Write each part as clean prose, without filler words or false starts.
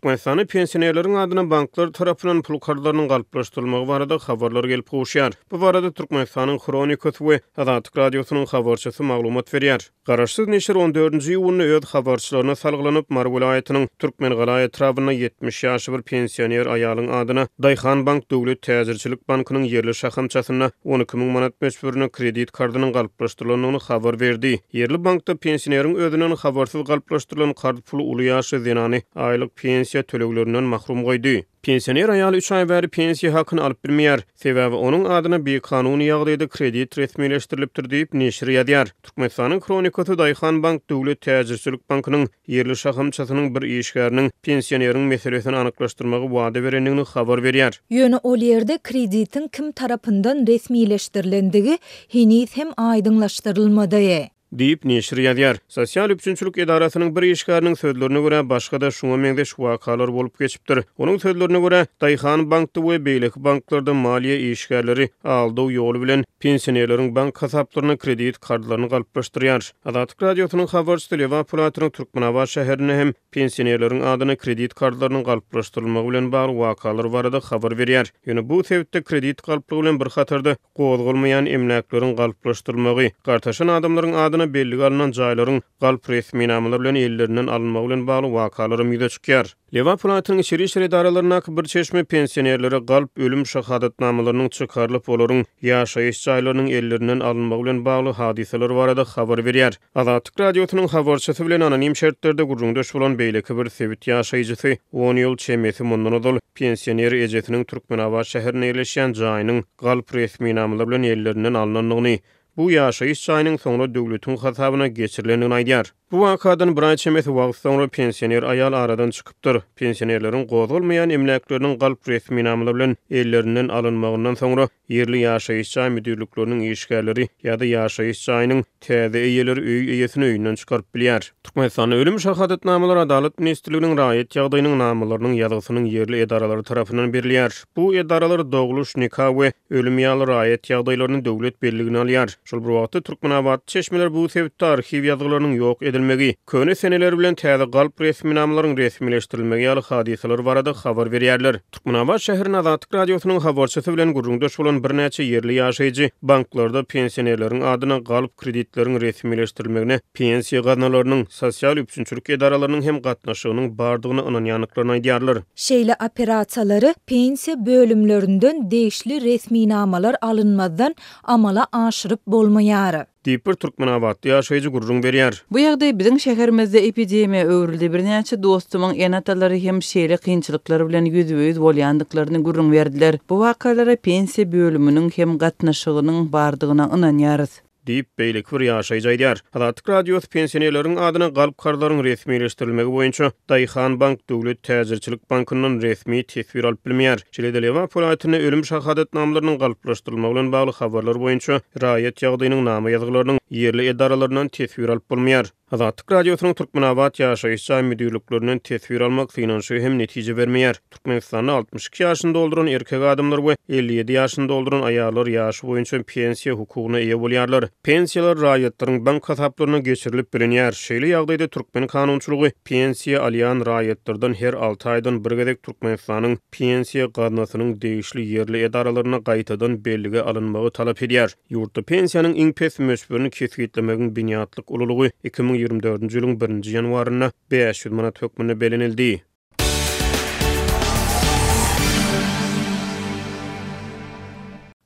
Türkmenistany pensionerleriň adyna banklar tarapyndan pul kartlarynyň galplaşdyrylmagy barada habarlar gelip gowşýar. Bu barada Türkmenistanyň Kronikasy we Azatlyk radiosynyň habarçysy maglumat berýär. Garaşsyz neşir 14-nji iýuny öz habarçylaryna salgylanyp Mar vilayatynyň Türkmen Gala etrabyna 70 ýaşy bir pensioner aýalyň adyna Daýhan Bank Döwlet Täzirçilik Bankynyň yerli şahamçasyna 12.000 manat meşgurlygyny kredit kartynyň galplaşdyrylanyny habar berdi. Yerli bankda pensioneriň özünden habarsyz galplaşdyrylan kart pulu uly ýaşy zenany aýlyk pensiya töleglerinden mahrum goýdy. Pensioner aýal 3 ay bäri pensiya hakyny alyp bilmeýär. Sebäbi onuň adyna bir kanuny ýagdaýda kredit resmileşdirilipdir diýip neşir ýazýar. Türkmenistanyň Kronikasy Daýhan Bank Döwlet Täzirçilik Bankynyň yerli şahamçasynyň bir işgäriniň pensioneriň meselesini anyklaşdyrmagy wada berendigini habar berýär. Ýöne ol ýerde kreditin kim tarapyndan resmileşdirilendigi henüz hem aýdyňlaşdyrylmady. Deyip neşir ýazýar. Sosial üçinçilik edarasynyň bir işgäriniň sözlerine görä başga da şuňa meňdeş wakalar bolup geçipdir. Onuň sözlerine görä Daýhan Bankda we beýleki banklarda maliýe işgärleri aldyw ýoly bilen pensionerleriň bank hasaplaryna kredit kartlaryny galplaşdyrýar. Azatlyk radiosynyň habarçysy Lewa Polatynyň Türkmenawat şäherine hem pensionerleriň adyna kredit kartlarynyň galplaşdyrylmagy bilen bagly wakalar barada habar berýär. Ýöne bu sebäpde kredit galplygy bilen bir hatarda gozgulmaýan emlaklaryň galplaşdyrylmagy, gartaşan adamlaryň adyna belli alınan jaýlaryň galp resmi namalar bilen ellerinden alınmagy bilen bagly wakalar ýüze çykýar. Lewa Polatynyň içeri işler edaralaryna bir çeşme pensionerlere galp ölüm şahadatnamalarynyň çykarylyp olaryň ýaşaýyş jaýlarynyň ellerinden alınmagy bilen bagly hadiseler barada habar berýär. Azatlyk radiosynyň habarçysy bilen anonim şertlerde gurrundaş bolan beýleki bir sebit ýaşaýjysy 10 ýyl çemesi mundan odul pensioner ejesiniň Türkmenawat şäherine ýerleşýän jaýynyň galp resmi namalar bilen ellerinden alınanlygyny, bu ýaşaýyş jaýynyň soňra döwletiň hasabyna geçirilendigini aýdýar. Bu wakadan bir ay çemesi wagt soňra pensioner aýal aradan çykypdyr. Pensionerleriň gozulmaýan emlaklarynyň galp resmi namalar bilen ellerinden alınmagyndan soňra yerli ýaşaýyş jaý müdürlikleriniň işgärleri ýa-da ýaşaýyş jaýynyň täze eýeleri öý eýesini öýünden çykaryp bilýär. Türkmenistanyň ölüm şahadatnamalar Adalet Ministrliginiň raýat ýagdaýynyň namalarynyň ýazysynyň yerli edaralary tarapyndan berilýär. Bu edaralar doguluş, nikah we ölüm ýaly raýat ýagdaýlaryny döwlet belligine alýar. Şol bir wagtda Türkmenawat çeşmeler bu sebäpde arxiv ýazgylarynyň ýok edilmegi, köne seneler bilen täze galp resmi namalaryň resmileşdirilmegi ýaly hadiseler barada habar berýärler. Türkmenawat şäheriniň Azatlyk radiosynyň habarçysy bilen gurrundaş bolan bir näçe yerli ýaşaýjy banklarda pensionerleriň adyna galp kreditleriň resmileşdirilmegine pensiya gazanalarynyň sosial üçinçilik edaralarynyň hem gatnaşygynyň bardygyny ynanýanlyklaryny aýdýarlar. Şeýle operasiýalary pensiya bölümlerinden değişli resmi namalar alınmadan amala aşyryp bolmaýar. Diýip bir Türkmenawat ýaşaýjy gurrun berýär. Bu ýagdaý biziň şäherimizde epidemiýa öwrüldi. Bir näçe dostumyň enatalary hem şeýle kynçylyklary bilen ýüzüýüz bolýandyklaryny gurrun berdiler. Bu wakalara pensiya bölüminiň hem gatnaşygynyň bardygyna ynanýarys. Deyip beýleki bir ýaşaýjy aýdýar. Azatlyk radiosy pensionerleriň adyna galp kartlaryň resmileşdirilmegi boýunça Daýhan Bank Döwlet Täzirçilik Bankynyň resmi tesbir alyp bilmeýär. Şeýle Lewa Polatynyň ölüm şahadatnamalarynyň galplaşdyrylmagy bilen bagly habarlar boýunça raýat ýagdaýynyň nama ýazgylarynyň yerli edaralarynyň tesbir alyp bolmaýar. Azatlyk radiosynyň Türkmenawat ýaşaýyş jaý müdürliklerinden tesbir almak finansiýy hem netije bermeýär. Türkmenistanyň 62 ýaşynda dolduran erkek adamlar we 57 ýaşynda dolduran aýallar ýaşy boýunça pensiya hukugyna eýe bolýarlar. Pensiyalar raýatlaryň bank hasaplaryna geçirilip bilinýär. Şeýle ýagdaýda türkmen kanunçylygy pensiya alýan raýatlardan her 6 aýdan bir gezek Türkmenistanyň pensiya gazanasynyň değişli yerli edaralaryna gaýtadan bellige alynmagy talap edýär. Ýurtda pensiýanyň iň pes möçberini kesgitlemegiň binýatlyk ululugy 2024-nji ýylyň 1-nji ýanwaryna 500 manat hökmüne belenildi.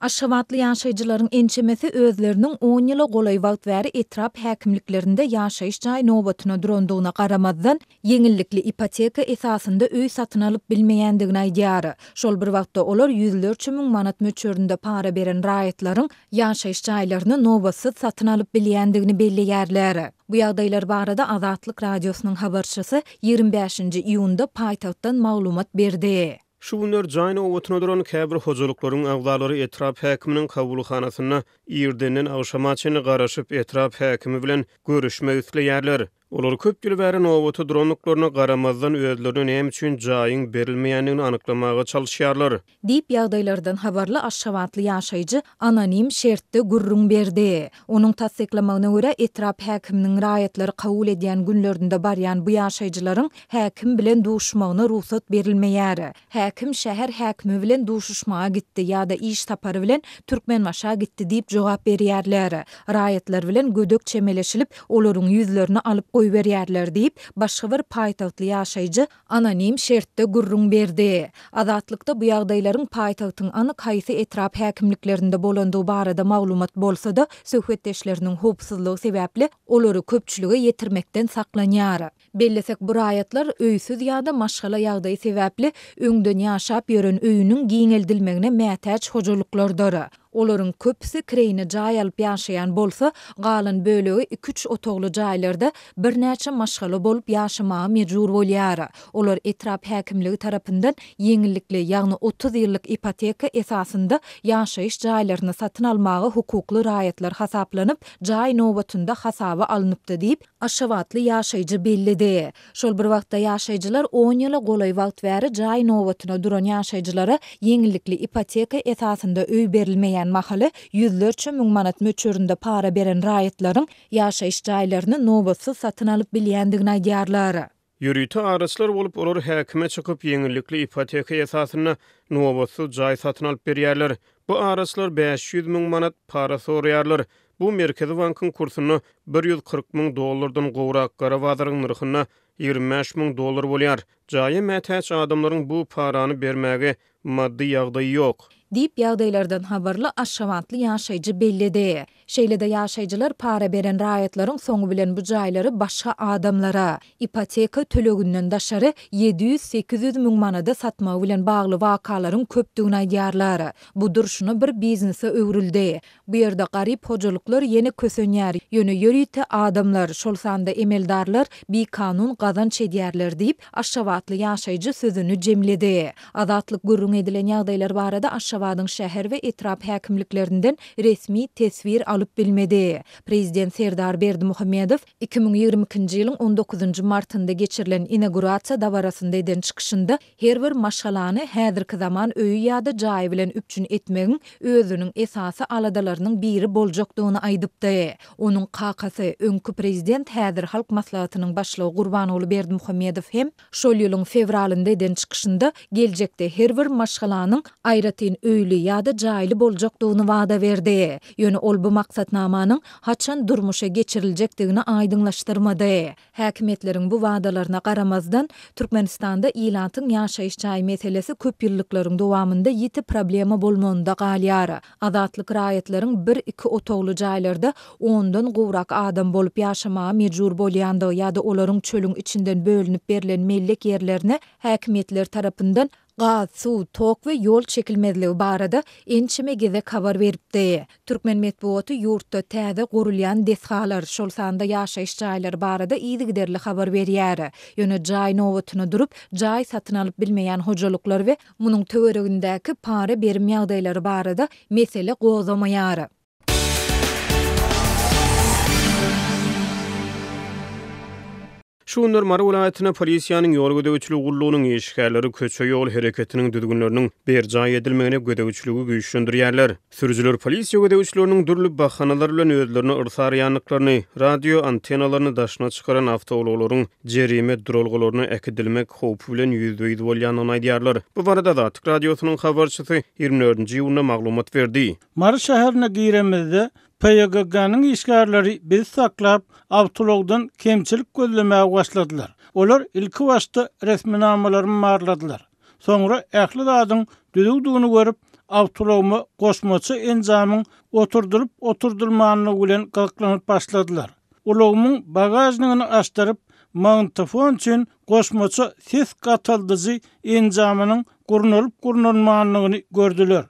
Aşgabatly ýaşaýjylaryň ençemesi özleriniň 10 ýyla golay wagt bäri etrap häkimliklerinde ýaşaýyş jaý nobatyna durandygyna garamazdan ýeňillikli ipoteka esasynda öý satyn alyp bilmeýändigini aýdýar. Şol bir wagtda olar ýüzlerçe müň manat möçberinde para beren raýatlaryň ýaşaýyş jaýlaryny nobatsız satyn alyp bilýändigini belleýärler. Bu ýagdaýlar barada Azatlyk radiosynyň habarçysy 25-nji iýunda paýtagtdan maglumat berdi. Şu günler jaýny owatyna duran käbir hojalyklaryň agzalary etrap häkiminiň kabulxanasyna ýerdenden agşamaçyny garaşyp etrap häkimi bilen görüşmek isleýärler. Olar köpgül bäri nowaty dronluklaryna garamazdan özlerine näme üçin jaýyň berilmeýändigini anyklamaga çalışýarlar. Dip ýagdaýlardan habarly Aşgabatly ýaşaýjy anonim şertde gurrun berdi. Onuň tasdiklamagyna görä etrap häkiminiň raýatlary kabul edýän günlerinde barýan bu ýaşaýjylaryň häkim bilen duşmagyna ruhsat berilmeýär. Häkim şäher häkimi bilen duşuşmaga gitdi ýa-da iş tapary bilen Türkmenmaşa gitdi diýip jogap berýärler. Raýatlar bilen gödök çemeleşilip olaryň ýüzlerini alyp goýberýärler diýip başga bir paýtagtly ýaşaýjy anonim şertde gurrun berdi. Azatlykda bu ýagdaýlaryň paýtagtyň anyk haýsy etrap häkimliklerinde bolandygy barada maglumat bolsa-da, söhbetdeşleriniň howpsuzlygy sebäpli olary köpçüligi ýetirmekden saklanýar. Bellesek bu raýatlar öýsüz ýa-da maşgala ýagdaý sebäpli öňden ýaşap ýören öýüniň giňeldilmegine mätäç hojalyklardyr. Olaryň köpüsi kireyine jaý alyp ýaşaýan bolsa, galan bölegi 2-3 otogly jaýlarda birnäçe maşgala bolup ýaşamaga mejbur bolýar. Olar etrap häkimligi tarapyndan ýeňillikli, ýagny 30 ýyllyk ipoteka esasynda ýaşaýyş jaýlaryny satyn almagy hukukly raýatlar hasaplanyp, jaý nowbatynda hasaba alınıpdy diýip Aşgabatly ýaşaýjy bellidi. Şol bir wagtda ýaşaýjylar 10 ýyla golay wagt bäri jaý nowbatyna duran ýaşaýjylara ýeňillikli ipoteka esasynda öý berilmeýän mahaly yüzlerçe müň manat möçöründe para beren raýatlaryň ýaşaýyş jaýlaryny nowbatsy satyn alyp bilýändigini aýdýarlar. Ýürüýte araçlar bolup olar häkime çykyp ýeňillikli ipoteka esasyna nowatsy jaý satyn alyp berýärler. Bu araçlar 500 müň manat para sorýarlar. Bu Merkezi Bankyň kursyny $140.000 gowrak garabadaryň narhyna $25.000 bolýar. Jaýy mätäç adamlaryň bu parany bermäge maddi ýagdaýy ýok. Dip ýagdaýlardan habarly Aşgabatly ýaşaýjy bellidi. Şeýlede ýaşaýjylar para beren raýatlaryň soňu bilen bu jaýlary başga adamlara ipoteka tölegünden daşary 700-800 müň manada satmagy bilen bagly wakalaryň köpdigini aýdýarlar. Bu durşuny bir biznese öwrüldi. Bu ýerde garyp hojalyklar ýene kösenýär. Ýöne ýörüýte adamlar, şol sanda emeldarlar bir kanun gazanç edýärler diýip Aşgabatly ýaşaýjy sözüni jemledi. Azatlyk gurrun edilen ýagdaýlar barada Aşgabatyň şäher we etrap häkimliklerinden resmi tesvir alyp bilmedi. Prezident Serdar Berdimuhammedow 2022-nji ýylyň 19 martynda geçirilen inaugurasiýa dabarasynda eden çykyşynda her bir maşgalany häzirki zaman öýü ýa-da jaý bilen üpçün etmegiň özüniň esasy aladalarynyň biri boljakdygyny aýdypdy. Onuň kakasy öňkü prezident häzir halk maslahatynyň başlygy Gurbanoğlu Berdimuhammedow hem şol ýylyň fevralynda eden çykyşynda geljekde her bir maşgalanyň aýratyn öýli ýa-da jaýly boljakdygyny wada berdi. Ýöne ol bu maksatnamanyň haçan durmuşa geçiriljekdigini aýdyňlaşdyrmady. Häkimetleriň bu wadalarına garamazdan Türkmenistanda ýylantyň ýaşaýyş jaý meselesi köp ýyllyklaryň dowamında ýiti problema bolmagynda galýar. Azatlyk raýatlaryň 1-2 otogly jaýlarda 10-dan gowrak adam bolup ýaşamaga mejbur bolýandygy ýa-da olaryň çölüň içinden bölünip berilen mellek ýerlerine häkimetler tarapyndan gaz, su, tok we yol çekilmezligi barada ençime gezek habar beripdi. Türkmen medeniýeti ýurtda täze gurulýan deshalar şol sanda ýaşaýyş jaýlary barada ýygyderli habar berýär. Ýöne jaý nowbatyna durup, jaý satyn alyp bilmeýän hojalyklar we munyň töweregindäki para berim ýagdaýlary barada mesele gozamaýar. Şu günler Mara vilayatyna polisiýanyň ýol gödäwçiligi gullugynyň eşikärleri köçe ýol hereketiniň düzgünleriniň berjaý edilmegine gödäwçiligi güýçlendirýärler. Sürüjüler polisiýa gödäwçileriniň dürli bahanalar bilen özlerini yrsaýanlyklaryny, radio antennalaryny daşyna çykaran awtowaglaryň jerime duralgalaryny ekidilmek howpy bilen ýüzbeýiz bolýanyny aýdýarlar. Bu barada da Türk radiosynyň habarçysy 24-nji ýylyna maglumat berdi. Mara şäherine giremizde PYG'nyň işgärleri biz saklap awtologdan kemçilik gözlemäge başladylar. Olar ilki başta resminamalaryny marladylar. Soňra ähli zadyň düzügdigini görüp awtologumy goşmaçy enjamyň oturdurmanyny bilen gaklanyp başladylar. Ologumyň bagajnyny açdyryp magnitofon üçin goşmaçy ses gataldyjy enjamynyň gurnulup gördüler.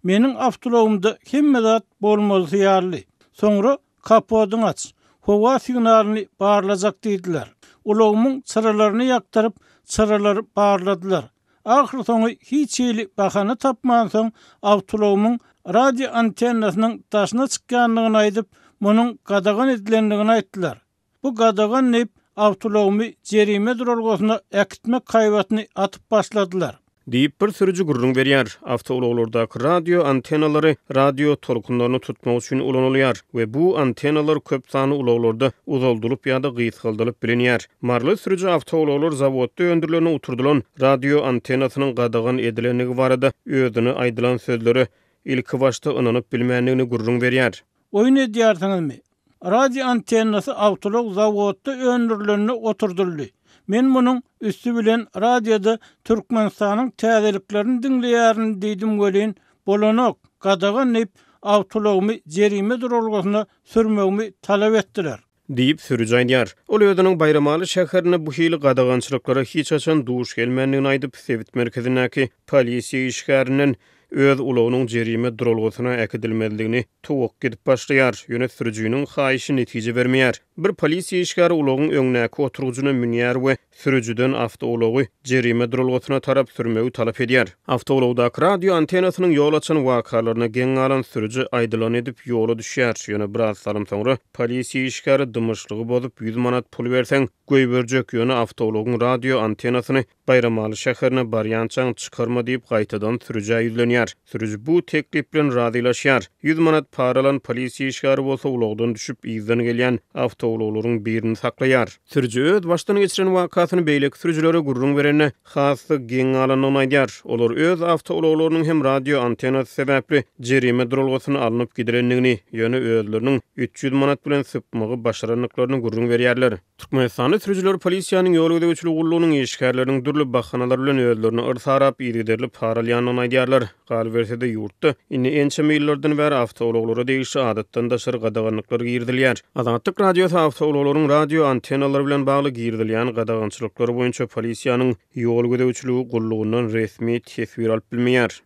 Meniň awtologumda hemme zat bolmaly ýarly. Soňra kapodyny aç. Howa signalyny barlajak diýdiler. Ologumyň çyralaryny ýaktyryp, çyralary barladylar. Ahir soňy hiç ýyly bahana tapman soň awtologumyň radio antennasynyň taşyna çykkanlygyny aýdyp, munyň gadagan edilendigini aýtdylar. Bu gadagan nep awtology jerime durulgysyna ekitmek kaýbatyny atyp başladylar. Deyip bir sürücü gurrun berýär. Awtologlardaky radio antenalary radio tolkunlaryny tutmak üçin ulanylýar we bu antenalar köp sany ulaglarda uzaldylyp ýa-da gysgaldylyp bilinýär. Marly sürücü awtologlar zawodda öndürilen uturdulan radio antenasynyň gadagan edilenligi barada özüni aýdylan sözleri ilki başta ynanyp bilmänligini gurrun berýär. Oýun edýärsiňizmi? Radio antennasy awtolog zawodda öndürilenine oturduldy. Men munyň üstü bilen radioda Türkmenistanyň täzeliklerini dinleýärin diýdim welin bolanok gadagan nep awtology jerime durulgysyna sürmegimi talap etdiler. Deyip sürücü aýdýar. Ol özüniň Bayramaly şäherine bu hili gadagançylyklara hiç açan duş gelmänligini aýdyp Sewit merkezindäki polisiýa işgäriniň öz ulagynyň jerime durulgysyna ekidilmezligini towak edip başlaýar. Ýönet sürüjüniň haýyşy netije bermeýär. Bir polisiýa işgäri ulagyň öňnäki oturgugyny minýär we sürüjüden awtology jerime durulgysyna tarap sürmegi talap edýär. Awtologdaky radio antenasynyň ýol açan wakalaryna geň alan sürüjü aýdylan edip ýola düşýär. Ýöne biraz salam soňra polisiýa işgäri dymışlygy bozup 100 manat pul berseň goýberjek ýöne awtologyň radio antenasyny Bayramaly şäherine barýançaň çykarma diýip gaýtadan sürüjä ýüzlenýär. Sürüjü bu teklip bilen razylaşýar. 100 manat paralan polisiýa işgäri bolsa ulagdan düşüp ýyzdan gelýän awtologlaryň birini saklaýar. Sürüjü öz başdan geçiren wakatyny beýleki sürüjülere gurrun berende hasy geň alanyny aýdýar. Olar öz awtologlarynyň hem radio antenasy sebäpli jerime durulgysyny alınıp gidirenligini, ýöne özleriniň 300 manat bilen sypmagy başaranlyklaryny gurrun berýärler. Türkmenistany sürüjüler polisiýanyň ýol ödegçilik gullugynyň işgärleriniň dürli bahanalar bilen özlerini ırsarap ýerlerle paralýanyny aýdýarlar. Gal bersede ýurtda inni ençe millerden bäri awtologlara degişi adatdan daşary gadaganlyklar girdilýär. Azatlyk radiosu awtologlaryň radio antenalary bilen bagly girdilýän gadagançylyklary boýunça polisiýanyň ýol ödegçiligi gullugyndan resmi tesbir alyp bilmeýär.